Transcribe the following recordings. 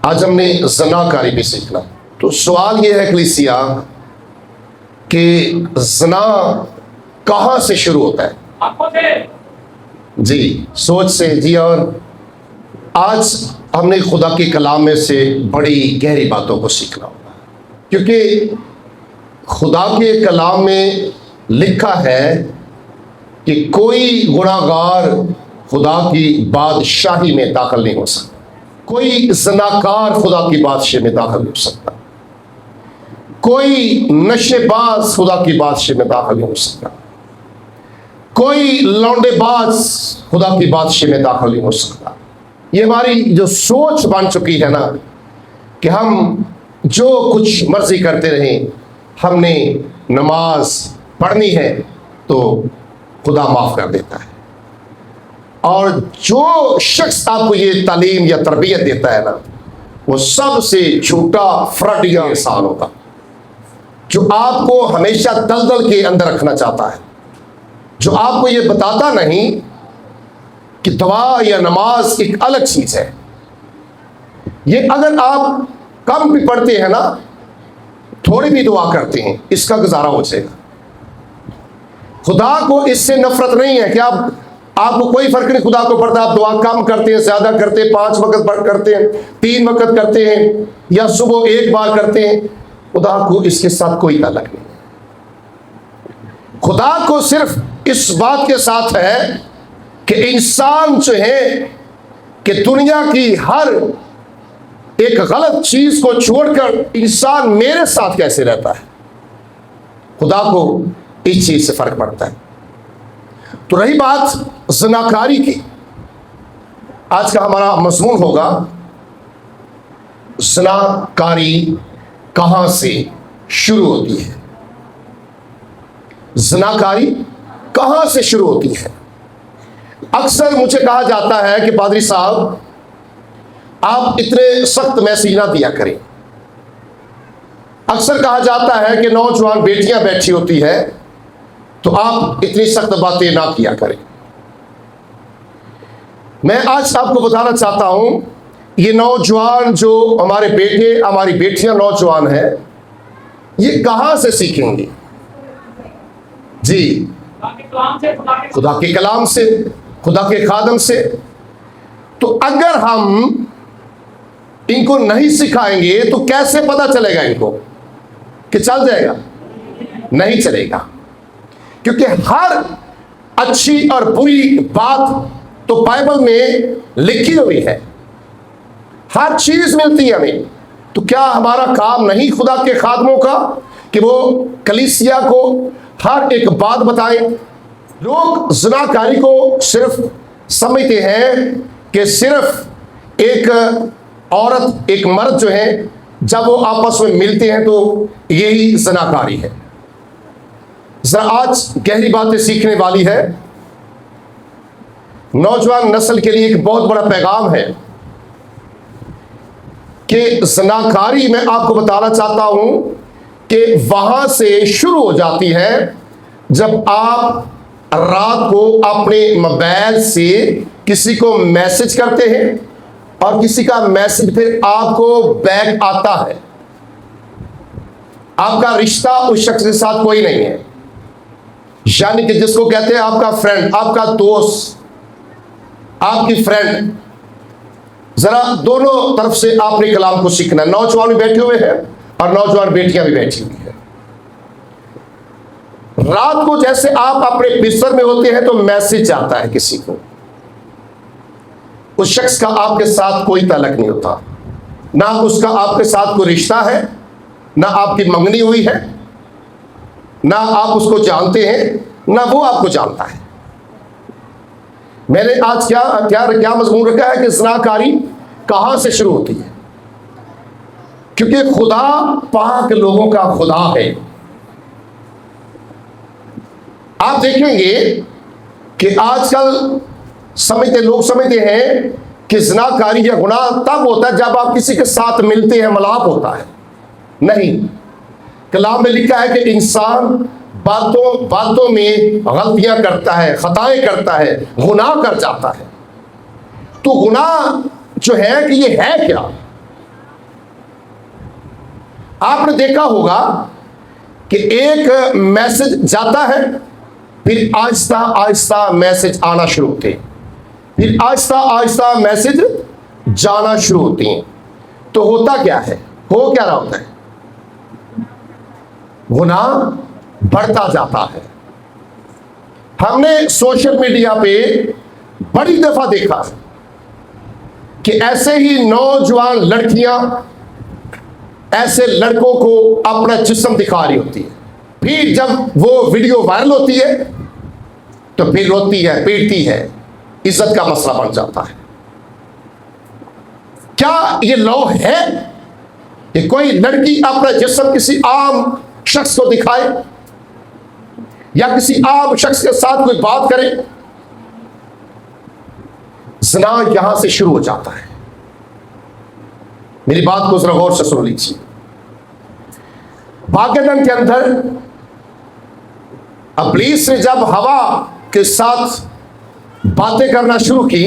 आज हमने ज़नाकारी भी सीखना। तो सवाल ये है कलीसिया कि ज़ना कहाँ से शुरू होता है? आंखों से। जी, सोच से। जी, और आज हमने खुदा के कलाम में से बड़ी गहरी बातों को सीखना होगा, क्योंकि खुदा के कलाम में लिखा है कि कोई गुनाहगार खुदा की बादशाही में दाखिल नहीं हो सकता, कोई ज़नाकार खुदा की बादशाही में दाखिल नहीं हो सकता, कोई नशेबाज खुदा की बादशाही में दाखिल नहीं हो सकता, कोई लौंडेबाज खुदा की बादशाही में दाखिल नहीं हो सकता। ये हमारी जो सोच बन चुकी है ना कि हम जो कुछ मर्जी करते रहें, हमने नमाज पढ़नी है तो खुदा माफ़ कर देता है। और जो शख्स आपको ये तालीम या तरबियत देता है ना, वो सबसे झूठा फ्रॉडिया इंसान होगा, जो आपको हमेशा दलदल के अंदर रखना चाहता है, जो आपको ये बताता नहीं कि दुआ या नमाज एक अलग चीज़ है। ये अगर आप कम भी पढ़ते हैं ना, थोड़ी भी दुआ करते हैं, इसका गुजारा हो जाएगा। खुदा को इससे नफरत नहीं है कि आपको कोई फर्क नहीं खुदा को पड़ता, आप दुआ कम करते हैं, ज्यादा करते हैं, 5 वक्त करते हैं, 3 वक्त करते हैं, या सुबह 1 बार करते हैं। खुदा को इसके साथ कोई ताल्लुक नहीं। खुदा को सिर्फ इस बात के साथ है कि इंसान जो है कि दुनिया की हर एक गलत चीज को छोड़कर इंसान मेरे साथ कैसे रहता है। खुदा को इस चीज से फर्क पड़ता है। तो रही बात ज़नाकारी की, आज का हमारा मज़मून होगा ज़नाकारी कहां से शुरू होती है। ज़नाकारी कहां से शुरू होती है? अक्सर मुझे कहा जाता है कि पादरी साहब, आप इतने सख्त मैसेज ना दिया करें। अक्सर कहा जाता है कि नौजवान बेटियां बैठी होती है तो आप इतनी सख्त बातें ना किया करें। मैं आज आपको बताना चाहता हूं, ये नौजवान जो हमारे बेटे हमारी बेटियां नौजवान हैं, ये कहां से सीखेंगे? जी, खुदा के कलाम से, खुदा के खादम से। तो अगर हम इनको नहीं सिखाएंगे तो कैसे पता चलेगा इनको कि चल जाएगा? नहीं चलेगा, क्योंकि हर अच्छी और बुरी बात तो बाइबल में लिखी हुई है, हर चीज मिलती है हमें। तो क्या हमारा काम नहीं खुदा के खादमों का कि वो कलीसिया को हर एक बात बताएं? लोग ज़नाकारी को सिर्फ समझते हैं कि सिर्फ एक औरत एक मर्द जो है जब वो आपस में मिलते हैं तो यही ज़नाकारी है। जरा आज गहरी बातें सीखने वाली है। नौजवान नस्ल के लिए एक बहुत बड़ा पैगाम है कि ज़नाकारी मैं आपको बताना चाहता हूं कि वहां से शुरू हो जाती है जब आप रात को अपने मोबाइल से किसी को मैसेज करते हैं और किसी का मैसेज फिर आपको बैक आता है। आपका रिश्ता उस शख्स के साथ कोई नहीं है, यानी कि जिसको कहते हैं आपका फ्रेंड, आपका दोस्त, आपकी फ्रेंड। जरा दोनों तरफ से आपने कलाम को सीखना है। नौजवान भी बैठे हुए हैं और नौजवान बेटियां भी बैठी हुई हैं। रात को जैसे आप अपने बिस्तर में होते हैं तो मैसेज आता है किसी को, उस शख्स का आपके साथ कोई ताल्लुक नहीं होता, ना उसका आपके साथ कोई रिश्ता है, ना आपकी मंगनी हुई है, ना आप उसको जानते हैं, ना वो आपको जानता है। मैंने आज क्या मजमून रखा है कि ज़नाकारी कहां से शुरू होती है, क्योंकि खुदा पाक लोगों का खुदा है। आप देखेंगे कि आजकल लोग समझते हैं कि ज़नाकारी या गुनाह तब होता है जब आप किसी के साथ मिलते हैं, मिलाप होता है। नहीं, कलाम में लिखा है कि इंसान बातों में गलतियां करता है, खताएं करता है, गुनाह कर जाता है। तो गुनाह जो है कि ये है क्या? आपने देखा होगा कि एक मैसेज जाता है, फिर आहिस्ता आहिस्ता मैसेज आना शुरू होते हैं, फिर आहिस्ता आहिस्ता मैसेज जाना शुरू होती हैं। तो होता क्या है, हो क्या रहा होता है, गुनाह बढ़ता जाता है। हमने सोशल मीडिया पे बड़ी दफा देखा कि ऐसे ही नौजवान लड़कियां ऐसे लड़कों को अपना जिस्म दिखा रही होती है, फिर जब वो वीडियो वायरल होती है तो फिर रोती है, पीटती है, इज्जत का मसला बन जाता है। क्या ये लॉ है कि कोई लड़की अपना जिस्म किसी आम शख्स को दिखाए या किसी आम शख्स के साथ कोई बात करे? ज़िना यहां से शुरू हो जाता है। मेरी बात को जरा गौर से सुन लीजिए। पाकिस्तान के अंदर इब्लीस ने जब हवा के साथ बातें करना शुरू की,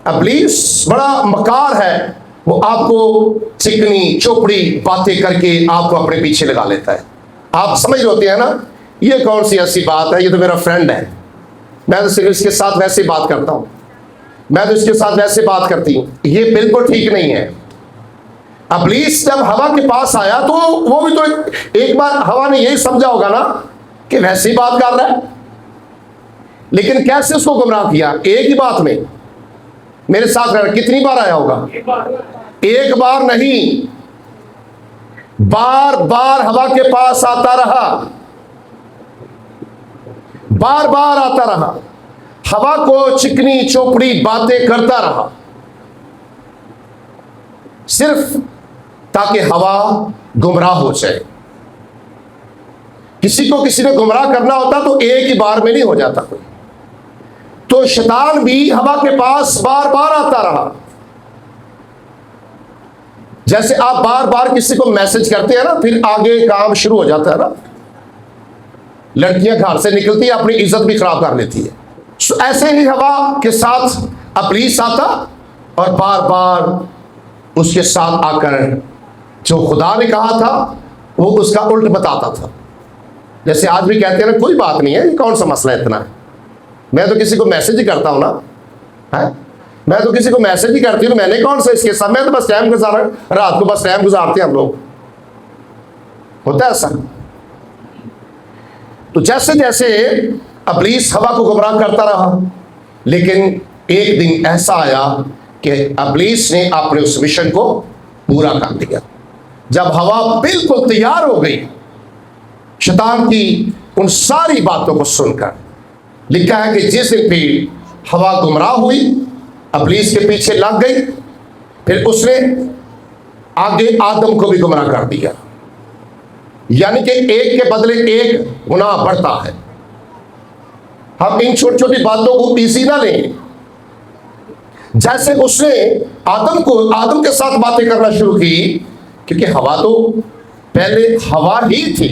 इब्लीस बड़ा मकार है, वो आपको चिकनी चोपड़ी बातें करके आपको अपने पीछे लगा लेता है। आप समझ होते हैं ना, ये कौन सी ऐसी बात है, ये तो मेरा फ्रेंड है, मैं तो सिर्फ इसके साथ वैसे बात करता हूं, मैं तो इसके साथ वैसे बात करती हूं। ये बिल्कुल ठीक नहीं है। इब्लीस जब हवा के पास आया तो वो भी तो एक बार हवा ने यही समझा होगा ना कि वैसे ही बात कर रहा है, लेकिन कैसे उसको गुमराह किया? एक ही बात में, मेरे साथ रहना, कितनी बार आया होगा? एक बार नहीं, बार बार हवा के पास आता रहा, बार बार आता रहा, हवा को चिकनी चोपड़ी बातें करता रहा, सिर्फ ताकि हवा गुमराह हो जाए। किसी को किसी ने गुमराह करना होता तो एक ही बार में नहीं हो जाता कोई। तो शैतान भी हवा के पास बार बार आता रहा। जैसे आप बार बार किसी को मैसेज करते हैं ना, फिर आगे काम शुरू हो जाता है ना। लड़कियां घर से निकलती है, अपनी इज्जत भी खराब कर लेती है। ऐसे ही हवा के साथ इब्लीस आता और बार बार उसके साथ आकर जो खुदा ने कहा था वो उसका उल्ट बताता था। जैसे आज भी कहते हैं ना, कोई बात नहीं है, ये कौन सा मसला है इतना है, मैं तो किसी को मैसेज ही करता हूं ना, है, मैं तो किसी को मैसेज ही करती हूँ, मैंने कौन सा इसके साथ, मैं तो बस टाइम गुजारा, रात को बस टाइम गुजारते हैं हम लोग, होता है ऐसा। तो जैसे जैसे इब्लीस हवा को गुमराह करता रहा, लेकिन एक दिन ऐसा आया कि इब्लीस ने अपने उस मिशन को पूरा कर दिया। जब हवा बिल्कुल तैयार हो गई शैतान की उन सारी बातों को सुनकर, लिखा है कि जिस दिन भी हवा गुमराह हुई, इब्लीस के पीछे लग गई, फिर उसने आगे आदम को भी गुमराह कर दिया। यानी कि एक के बदले एक गुनाह बढ़ता है। हम इन छोटी छोटी बातों को इजी ना लें। जैसे उसने आदम के साथ बातें करना शुरू की, क्योंकि हवा तो पहले हवा ही थी,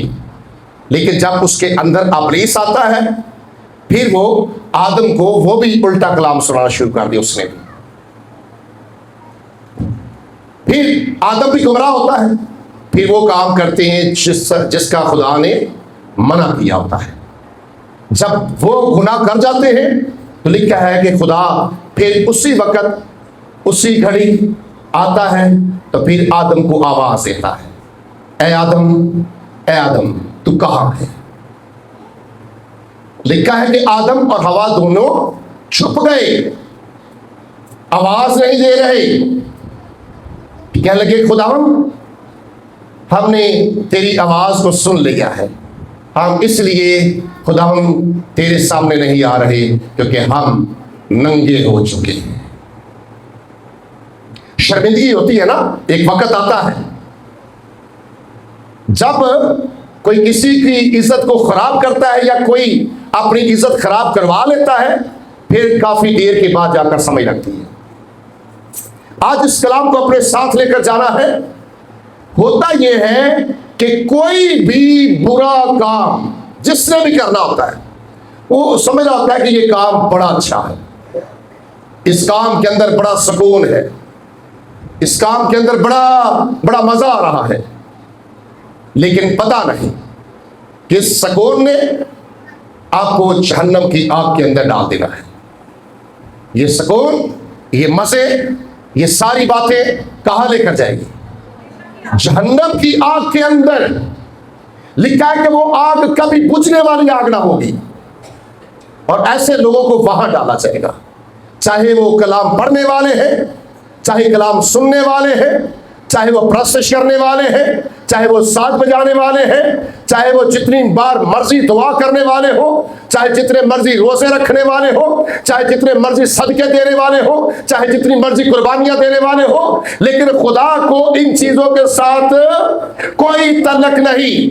लेकिन जब उसके अंदर इब्लीस आता है, फिर वो आदम को वो भी उल्टा कलाम सुनाना शुरू कर दिया उसने भी। फिर आदम भी गुमराह होता है, फिर वो काम करते हैं जिसका खुदा ने मना किया होता है। जब वो गुनाह कर जाते हैं तो लिखा है कि खुदा फिर उसी वक्त उसी घड़ी आता है, तो फिर आदम को आवाज देता है, ए आदम तू कहां है? लिखा है कि आदम और हवा दोनों छुप गए, आवाज नहीं दे रहे। कहने लगे, खुदा हमने तेरी आवाज को सुन लिया है, हम इसलिए खुदा हम तेरे सामने नहीं आ रहे, क्योंकि हम नंगे हो चुके हैं। शर्मिंदगी होती है ना, एक वक्त आता है जब कोई किसी की इज्जत को खराब करता है या कोई अपनी इज्जत खराब करवा लेता है, फिर काफी देर के बाद जाकर समझ लगती है। आज इस कलाम को अपने साथ लेकर जाना है। होता यह है कि कोई भी बुरा काम जिसने भी करना होता है, वो समझ रहा होता है कि ये काम बड़ा अच्छा है, इस काम के अंदर बड़ा सुकून है, इस काम के अंदर बड़ा बड़ा मजा आ रहा है, लेकिन पता नहीं कि इस सकून ने आपको जहन्नम की आग के अंदर डाल देना है। ये सकून, ये मजे, ये सारी बातें कहां लेकर जाएगी? जहन्नम की आग के अंदर। लिखा है कि वो आग कभी बुझने वाली आग ना होगी, और ऐसे लोगों को वहां डाला जाएगा, चाहे वो कलाम पढ़ने वाले हैं, चाहे कलाम सुनने वाले हैं, चाहे वो प्रस्तुत करने वाले हैं, चाहे वो साज बजाने वाले हैं, चाहे वो जितनी बार मर्जी दुआ करने वाले हो, चाहे जितने मर्जी रोजे रखने वाले हो, चाहे जितने मर्जी सदके देने वाले हो, चाहे जितनी मर्जी कुर्बानियां देने वाले हो, लेकिन खुदा को इन चीजों के साथ कोई तल्लक नहीं।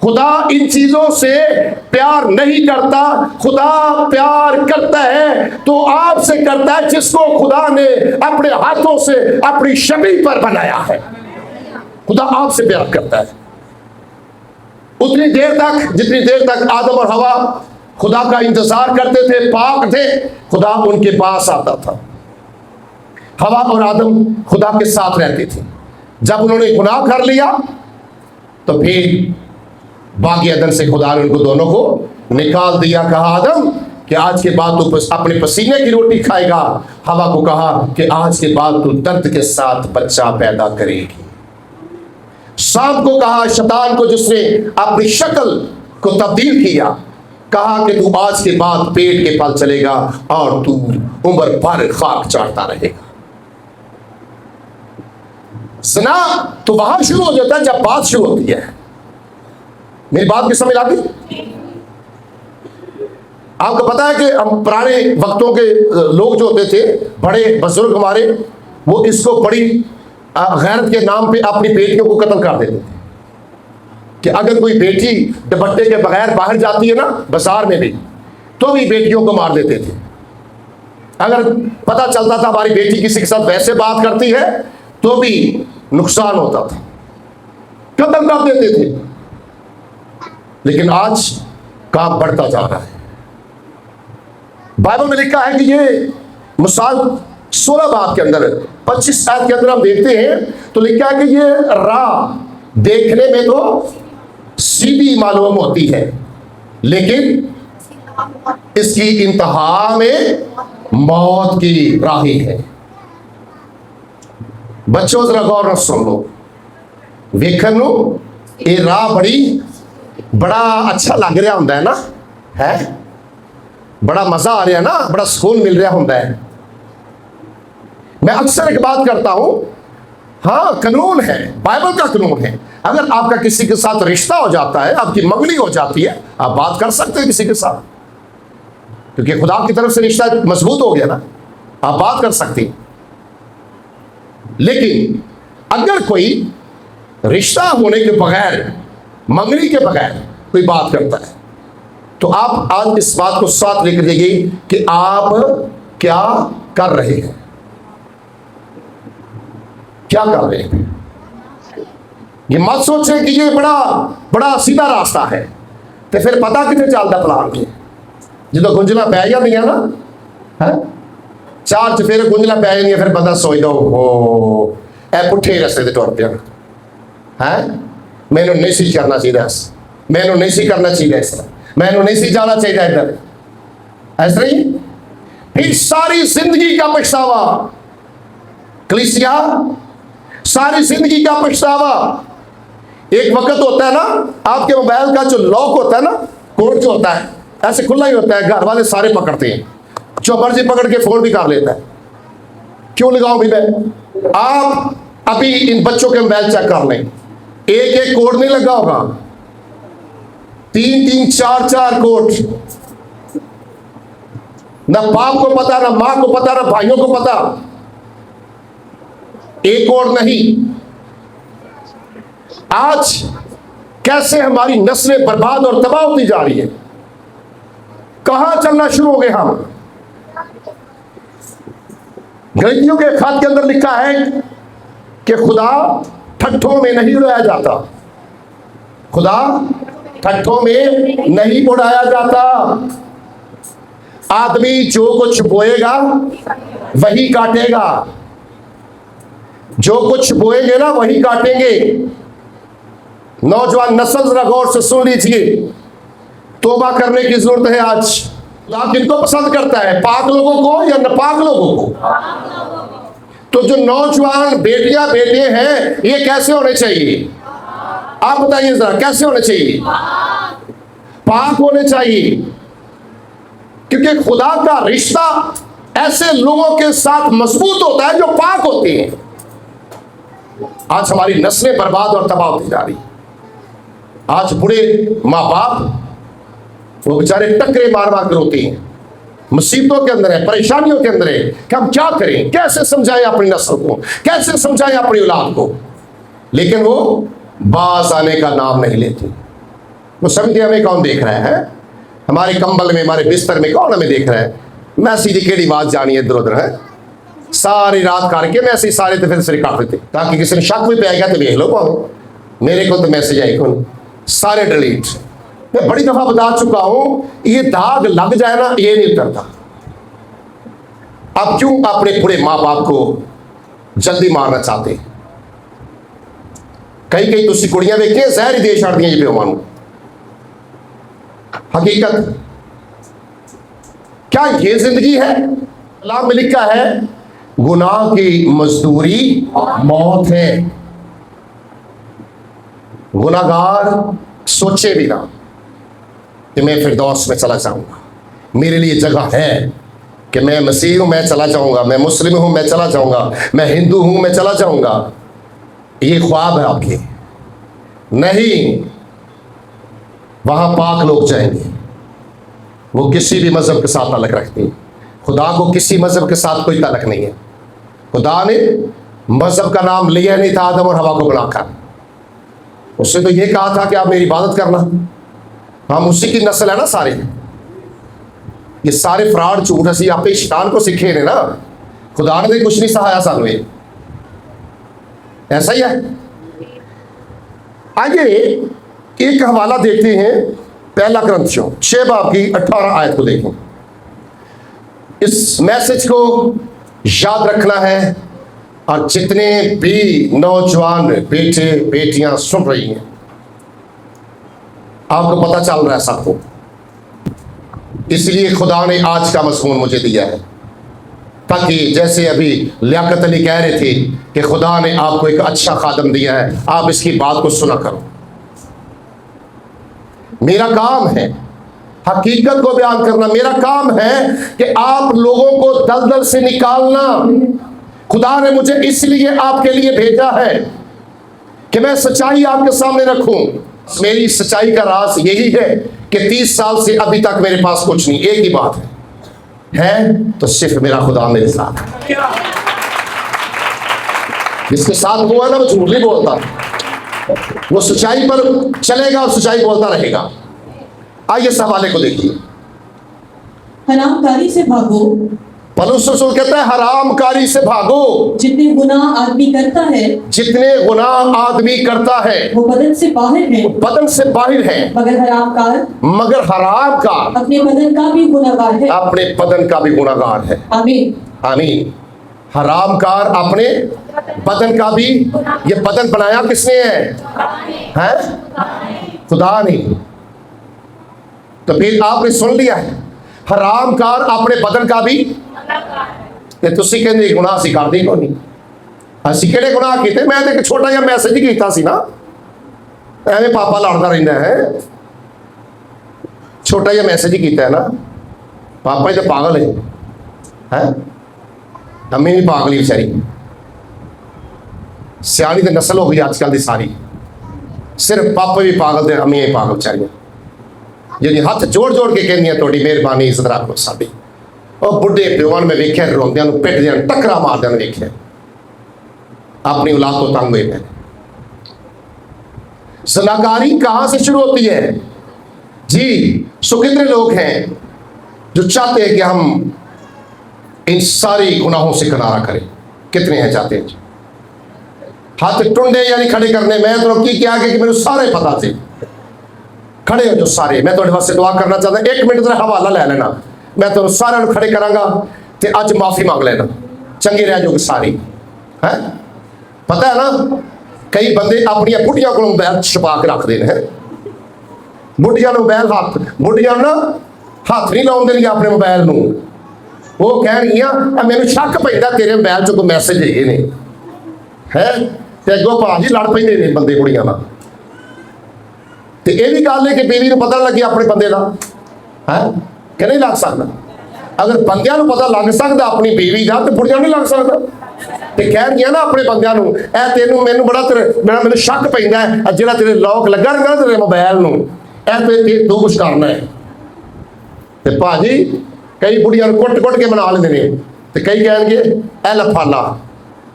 खुदा इन चीजों से प्यार नहीं करता। खुदा प्यार करता है तो आपसे करता है जिसको खुदा ने अपने हाथों से अपनी शबीह पर बनाया है। खुदा आपसे प्यार करता है। उतनी देर तक, जितनी देर तक आदम और हवा खुदा का इंतजार करते थे, पाक थे, खुदा उनके पास आता था। हवा और आदम खुदा के साथ रहते थे। जब उन्होंने गुनाह कर लिया तो फिर बागी अदन से खुदा ने उनको दोनों को निकाल दिया। कहा आदम कि आज के बाद तू अपने पसीने की रोटी खाएगा। हवा को कहा कि आज के बाद तू दर्द के साथ बच्चा पैदा करेगी। सांप को कहा, शैतान को जिसने अपनी शक्ल को तब्दील किया, कहा कि तू आज के बाद पेट के फल चलेगा और तू उम्र भर खाक चाटता रहेगा। ज़िना तो वहां शुरू हो जाता है जब बात शुरू होती है। मेरी बात की समझ आती? आपको पता है कि हम पुराने वक्तों के लोग जो होते थे, बड़े बुजुर्ग हमारे, वो इसको बड़ी गैरत के नाम पे अपनी बेटियों को कत्ल कर देते थे। कि अगर कोई बेटी दुपट्टे के बगैर बाहर जाती है ना बाजार में भी, तो भी बेटियों को मार देते थे। अगर पता चलता था हमारी बेटी किसी के साथ वैसे बात करती है तो भी नुकसान होता था, कत्ल कर देते थे। लेकिन आज काम बढ़ता जा रहा है। बाइबल में लिखा है कि ये मिसाल 16 बाब के अंदर 25 आयत के अंदर हम देखते हैं तो लिखा है कि ये राह देखने में तो सीधी मालूम होती है, लेकिन इसकी इंतहा में मौत की राही है। बच्चों जरा गौर न सुन लो, वेखन ये राह बड़ा अच्छा लग रहा होंदा है ना, है बड़ा मजा आ रहा है ना, बड़ा सुकून मिल रहा होंदा है। मैं अक्सर एक बात करता हूं, हाँ कानून है, बाइबल का कानून है। अगर आपका किसी के साथ रिश्ता हो जाता है, आपकी मंगनी हो जाती है, आप बात कर सकते हैं किसी के साथ, क्योंकि खुदा की तरफ से रिश्ता मजबूत हो गया ना, आप बात कर सकते हैं। लेकिन अगर कोई रिश्ता होने के बगैर, मंगनी के बगैर कोई बात करता है, तो आप आज इस बात को साथ लेकर जाइए कि आप क्या कर रहे हैं, क्या कर रहे हैं। ये मत सोचें कि ये बड़ा सीधा रास्ता है, तो फिर पता कितने चलता प्लान के जो गुंजला पै जाती ना है, चार चफेरे गुंजला पै जाती, फिर बंदा सोचता हो ए पुठे रस्ते तुर पिया है, मैनू नहीं सी करना चाहिए, मैनू नहीं सी करना चाहिए, इस तरह मैनू नहीं सी जाना चाहिए इधर, ऐसा ही। फिर सारी जिंदगी का पछतावा, कलीसिया सारी जिंदगी का पछतावा। एक वक्त होता है ना, आपके मोबाइल का जो लॉक होता है ना, कोड जो होता है ऐसे खुला ही होता है, घर वाले सारे पकड़ते हैं, जो मर्जी पकड़ के फोन भी कर लेता है। क्यों लगाऊं भी मैं? आप अभी इन बच्चों के मोबाइल चेक कर लें, एक एक कोड नहीं लगा होगा, 3-3 4-4 कोड। ना बाप को पता, ना मां को पता, ना भाइयों को पता, एक कोड नहीं। आज कैसे हमारी नस्लें बर्बाद और तबाह होती जा रही है, कहां चलना शुरू हो गए हम। गलतियों के खत के अंदर लिखा है कि खुदा ठट्ठों में नहीं उड़ाया जाता, खुदा ठट्ठों में नहीं उड़ाया जाता। आदमी जो कुछ बोएगा वही काटेगा, जो कुछ बोएंगे ना वही काटेंगे। नौजवान नस्ल जरा गौर से सुन लीजिए, तौबा करने की जरूरत है। आज खुदा किनको पसंद करता है, पाक लोगों को या नापाक लोगों को? तो जो नौजवान बेटियां बेटे हैं ये कैसे होने चाहिए? आप बताइए जरा, कैसे होने चाहिए? पाक होने चाहिए, क्योंकि खुदा का रिश्ता ऐसे लोगों के साथ मजबूत होता है जो पाक होते हैं। आज हमारी नस्लें बर्बाद और तबाह होती जा रही। आज बूढ़े माँ बाप वो बेचारे टकरे मार मार कर रोते हैं, मुसीबतों के अंदर है, परेशानियों के अंदर है कि हम क्या करें, कैसे समझाएं अपनी नस्ल को, कैसे समझाएं अपनी औलाद को। लेकिन वो बाज आने का नाम नहीं लेते। वो समझते हमें कौन देख रहा है, हमारे कंबल में, हमारे बिस्तर में कौन हमें देख रहा है। मैं सीधी केड़ी बात जानी है इधर उधर है, सारी रात करके मैं ऐसे सारे तो फिर सिर काट देते, ताकि किसी ने शक भी पाएगा तो देख लो कौन, मेरे को तो मैसेज आए कौन, सारे डिलीट। मैं बड़ी दफा बता चुका हूं, ये दाग लग जाए ना ये नहीं उतरता। अब क्यों अपने पूरे माँ बाप को जल्दी मारना चाहते? कई कई तुसी कुड़ियां देखे जहर ही दे छड़ दियां प्यो मां। हकीकत क्या ये जिंदगी है? अल्लाह में लिखा है गुनाह की मजदूरी मौत है। गुनाहगार सोचे भी ना कि मैं फिरदौस में चला जाऊंगा, मेरे लिए जगह है कि मैं मसीह हूं मैं चला जाऊंगा, मैं मुस्लिम हूं मैं चला जाऊंगा, मैं हिंदू हूं मैं चला जाऊंगा। ये ख्वाब है आपके, नहीं। वहां पाक लोग जाएंगे, वो किसी भी मजहब के साथ ताल्लुक रखते हैं। खुदा को किसी मजहब के साथ कोई ताल्लुक नहीं है। खुदा ने मजहब का नाम लिया नहीं था आदम और हवा को बनाकर। उससे तो ये कहा था कि आप मेरी इबादत करना। हम उसी की नस्ल है ना सारे। ये सारे फ्रॉड झूठ असी आप शैतान को सीखे ने ना, खुदा ने कुछ नहीं सहाया सानू। ऐसा ही है। आइए एक हवाला देखते हैं, पहला क्रंथियों 6 बाब की 18 आयत को देखें। इस मैसेज को याद रखना है, और जितने भी नौजवान बेटे बेटियां सुन रही हैं, आपको पता चल रहा है सबको, इसलिए खुदा ने आज का मज़मून मुझे दिया है, ताकि जैसे अभी लियाकत अली कह रहे थे कि खुदा ने आपको एक अच्छा खादम दिया है, आप इसकी बात को सुना करो। मेरा काम है हकीकत को बयान करना, मेरा काम है कि आप लोगों को दलदल से निकालना। खुदा ने मुझे इसलिए आपके लिए भेजा है कि मैं सच्चाई आपके सामने रखूं। मेरी सच्चाई का राज यही है कि 30 साल से अभी तक मेरे पास कुछ नहीं, एक ही बात है तो सिर्फ मेरा खुदा मेरे साथ है। जिसके साथ हुआ ना वो झूठ नहीं बोलता, वो सच्चाई पर चलेगा और सच्चाई बोलता रहेगा। आइए इस हवाले को देखिए। हरामकारी से भागो। पौलुस रसूल कहता है हरामकारी से भागो। जितने गुनाह आदमी करता है, जितने गुनाह आदमी करता है वो बदन से बाहर है, बदन से बाहर है, मगर हरामकार अपने बदन का भी गुनाहगार है। अपने बदन का भी गुनाहगार है। आमीन आमीन। हरामकार अपने बदन का भी, ये बदन बनाया किसने है? खुदा ने। तो फिर आपने सुन लिया है, हरामकार अपने बदन का भी। तुसी कहंदे गुनाह असीं करदे कोई नहीं। असीं किहड़े गुनाह कीते? मैं तो एक छोटा जिहा मैसेज ही कीता सी ना, एवें पापा लड़दा रहिंदा है। छोटा जिहा मैसेज ही कीता है ना, पापा ही तो पागल है। अम्मी भी पागल बेचारी, सियाणी तो नस्ल हो गई आजकल की सारी। सिर्फ पापा भी पागल थे, अम्मी भी पागल बेचारियां, जी हाथ जोड़ जोड़ के कहंदियां तुहाडी मेहरबानी इज्जत रख लो साडी। और बुढ़े प्यों में वेख्या रोंदियां नूं पिटदियां टकरा मारदियां वेख्या, अपनी औलाद तो तंग हुए पे। ज़नाकारी कहां से शुरू होती है जी? सो कितने लोग हैं जो चाहते हैं कि हम इन सारी गुनाहों से किनारा करें? कितने हैं चाहते हैं? हाथ टुंडे यानी खड़े करने में तो की क्या कि मेरे सारे पता थे। खड़े हो जो सारे, मैं थोड़े वास्ते दुआ करना चाहता। 1 मिनट तेरा हवाला लै लेना, मैं तो सारे खड़े करांगा ते अज माफी मांग लेना, चंगे रह जाओगे सारी है। कई बंदे अपनी बुढ़िया को मोबाइल छुपा के रखते हैं। बुढ़िया मोबाइल हाथ बुढ़िया ना हाथ नहीं लाउन देंगे अपने मोबाइल में। वो कहनगियां मैनू शक पैंदा तेरे मोबाइल चो कोई मैसेज है ने है ते अगों भाजी लड़ पैंदे ने बंदे कुड़ियां नाल। ते ये भी गल है कि बीवी को पता लगे अपने बंदे का है कि नहीं लग सकता। अगर बंदियां नूं पता लग सकता अपनी बीवी का तो बुढ़ियां नहीं लग सकता। ते कहनगियां ना अपने बंदियां नूं ऐ तेनू मैनू बड़ा मैनू शक पैंदा है जिहड़ा तेरे लॉक लगा रहंदा तेरे मोबाइल नूं ऐ ते तू कुछ करना है। ते भाजी कई बुढ़ियां कुट कुट के बना लेंदे ने ते कई कहणगे ऐ लफाला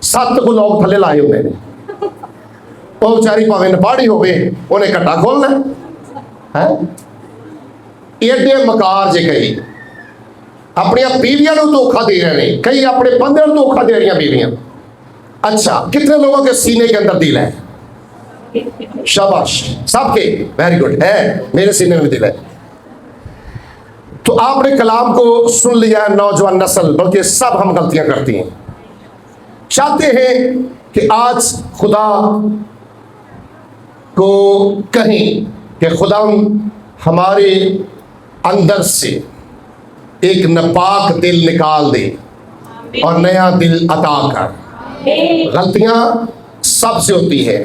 7 को लोग थले लाए हुंदे ने। वो बेचारी भावें नपाड़ी होवे उन्हें घट्टा खोलना है। एडे मकार जे कई अपनी बीवियां को धोखा दे रहे हैं, कई अपने बंदे को धोखा दे रही बीवियां। अच्छा कितने लोगों के सीने के अंदर दिल है? शाबाश सबके वेरी गुड है, मेरे सीने में भी दिल है। तो आपने कलाम को सुन लिया है नौजवान नस्ल, बल्कि सब हम गलतियां करती हैं। चाहते हैं कि आज खुदा को कहें कि खुदा हमारे अंदर से एक नापाक दिल निकाल दे और नया दिल अता कर। गलतियां सबसे होती है,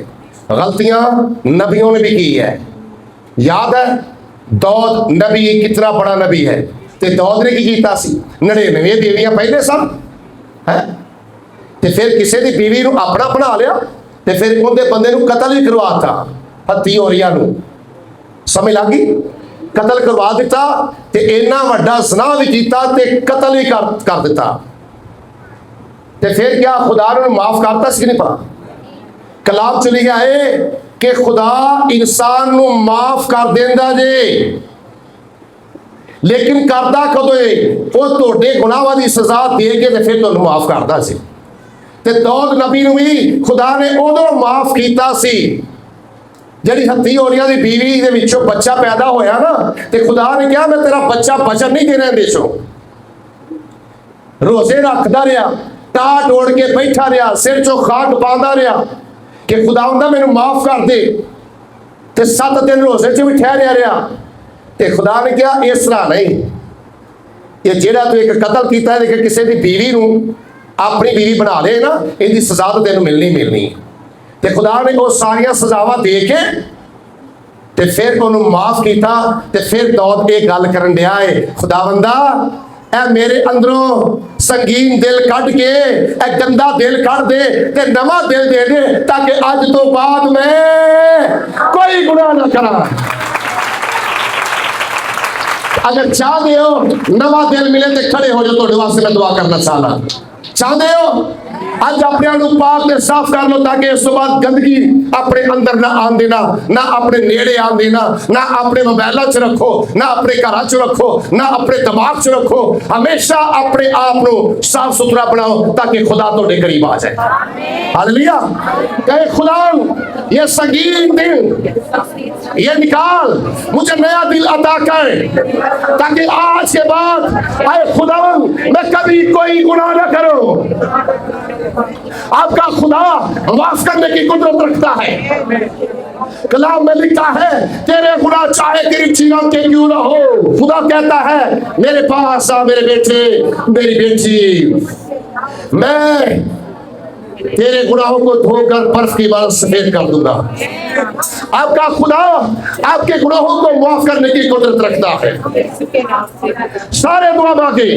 गलतियां नबियों ने भी की है। याद है दौद नबी कितना बड़ा नबी है, ते दौद ने की कीता सी 99 बीवियां पहले सब है, ते फिर किसी की बीवी नूं अपना बना लिया ते फिर उहदे बंदे नूं कतल भी करवाता हत्ती होरिया नूं। समझ लगी? कतल करवा दिता ते इन्ना वड्डा ज़ना भी कीता ते कतल भी कर दिता। ते फिर क्या खुदा ने माफ करता सी नहीं? पता कलाम च लिखा है कि खुदा इंसान नूं माफ कर देंदा जे, लेकिन करदा कदों है वो तुहाडे गुनाहां दी सज़ा दे के ते फिर तुहानूं माफ करदा सी। ते दौद नबी नूं भी खुदा ने उदों माफ कीता सी जिहड़ी हत्ती होरिया दी बीवी दे विचों बच्चा पैदा होया ना, ते खुदा ने कहा मैं तेरा बच्चा बचन नहीं देना इहदे चों। रोजे रखदा रहा, टाट ओढ़ के बैठा रहा, सिर चो खाक पांदा रहा कि खुदा मैनू माफ कर दे, ते 7 दिन रोजे च भी ठहरिया रहा। ते खुदा ने कहा इस तरह नहीं, ये जेड़ा तू एक कतल किया कि किसी की बीवी नूं अपनी बीवी बना ले ना, इहदी सज़ा तो तेनों मिलनी। ते खुदा ने वो सारिया सजावां दे के ते फिर उन्होंने माफ किया। ते फिर दौद ये गल करन दिया है, खुदावंदा ऐ मेरे अंदरों संगीन दिल कढ़ के ऐ गंदा दिल कढ़ दे ते नवा दिल दे दे, ताकि अज तो बाद मैं कोई गुनाह ना करा। अगर चाहते हो नवा दिल मिले तो खड़े हो जाओ, तुहाडे वास्ते मैं दुआ करना चाहना। चाहते हो अज अपने आप पाक ते साफ कर लो, ताकि इस बाद गंदगी अपने अंदर ना आन देना, ना अपने नेड़े आन देना, ना अपने मोबाइलों च रखो, ना अपने घर च रखो, ना अपने दिमाग च रखो। हमेशा अपने आप को साफ सुथरा बनाओ ताकि खुदा तुहाडे करीब आ जाए। हालेलुया। कहे खुदा ये संगीन दिल ये निकाल, मुझे नया दिल अता कर, ताकि आज के बाद आए खुदा मैं कभी कोई गुनाह ना करूं। आपका खुदा माफ करने की कुदरत रखता है। कलाम में लिखा है तेरे गुनाह चाहे तेरी चीरों के क्यों ना हो, खुदा कहता है मेरे पास आ मेरे बेटे मेरी बेटी, मैं तेरे गुनाहों को धोकर बर्फ की बात सफेद कर दूंगा। आपका खुदा आपके गुनाहों को माफ करने की कुदरत रखता है। सारे दुआ मांगे,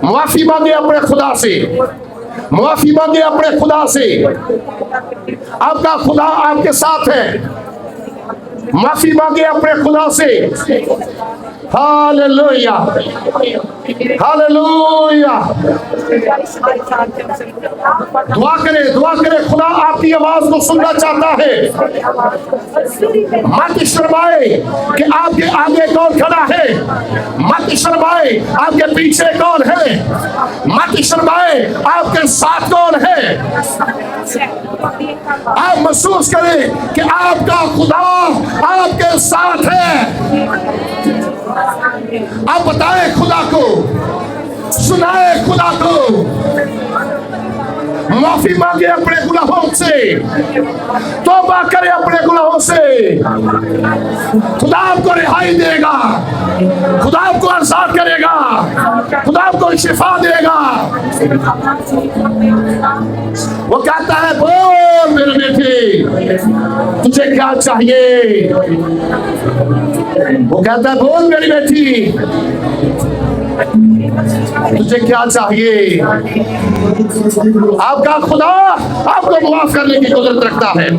माफी मांगे अपने खुदा से, माफी मांगे अपने खुदा से। आपका खुदा आपके साथ है, माफी मांगे अपने खुदा से। Hallelujah hallelujah. दुआ करे खुदा आपकी आवाज को सुनना चाहता है। मत शर्माए कि आपके आगे कौन खड़ा है, मत शर्माए आपके पीछे कौन है, मत शर्माए आपके साथ कौन है। आप महसूस करें कि आपका खुदा आपके साथ है। आप बताएं खुदा को, सुनाए खुदा को। माफी मांगे अपने गुनाहों से, तौबा करे अपने गुनाहों से, खुदा आपको रिहाई देगा, खुदा आपको आजाद करेगा, खुदा आपको शिफा देगा। वो कहता है बोल मेरे बेटे तुझे क्या चाहिए। वो कहता है बोल मेरी बेटी तुझे क्या चाहिए। आपका खुदा आपको माफ करने की कुदरत रखता है।